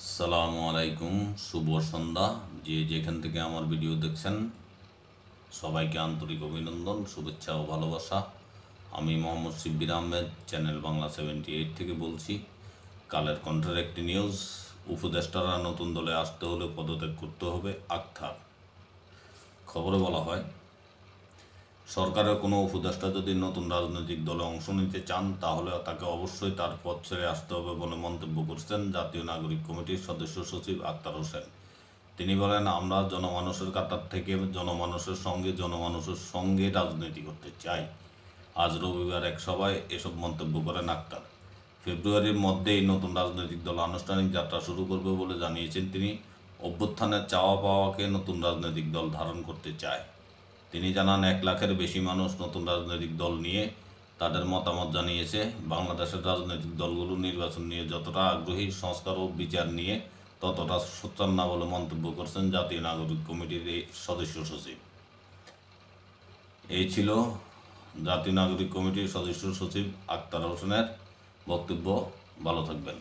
আসসালামু আলাইকুম, শুভ সন্ধ্যা। যে যেখান থেকে আমার ভিডিও দেখছেন সবাইকে আন্তরিক অভিনন্দন, শুভেচ্ছা ও ভালোবাসা। আমি মোহাম্মদ শিব্বির আহমেদ, চ্যানেল বাংলা 78 থেকে বলছি। কালের কণ্ঠের একটি নিউজ, উপদেষ্টারা নতুন দলে আসতে হলে পদত্যাগ করতে হবে আক্তার। খবরে বলা হয়, সরকারের কোনো উপদেষ্টা যদি নতুন রাজনৈতিক দলে অংশ নিতে চান তাহলে তাকে অবশ্যই তার পদ ছেড়ে আসতে হবে বলে মন্তব্য করছেন জাতীয় নাগরিক কমিটির সদস্য সচিব আক্তার হোসেন। তিনি বলেন, আমরা জনমানুষের কাতার থেকে জনমানুষের সঙ্গে রাজনীতি করতে চাই। আজ রবিবার এক সভায় এসব মন্তব্য করেন আক্তার। ফেব্রুয়ারির মধ্যেই নতুন রাজনৈতিক দল আনুষ্ঠানিক যাত্রা শুরু করবে বলে জানিয়েছেন তিনি। অভ্যুত্থানের চাওয়া পাওয়াকে নতুন রাজনৈতিক দল ধারণ করতে চায়। তিনি জানান, 1 লাখের বেশি মানুষ নতুন রাজনৈতিক দল নিয়ে তাদের মতামত জানিয়েছে। বাংলাদেশের রাজনৈতিক দলগুলো নির্বাচন নিয়ে যতটা আগ্রহী, সংস্কার ও বিচার নিয়ে ততটা সোচ্চার না বলে মন্তব্য করছেন জাতীয় নাগরিক কমিটির এই সদস্য সচিব। এই ছিল জাতীয় নাগরিক কমিটির সদস্য সচিব আক্তার হোসেনের বক্তব্য। ভালো থাকবেন।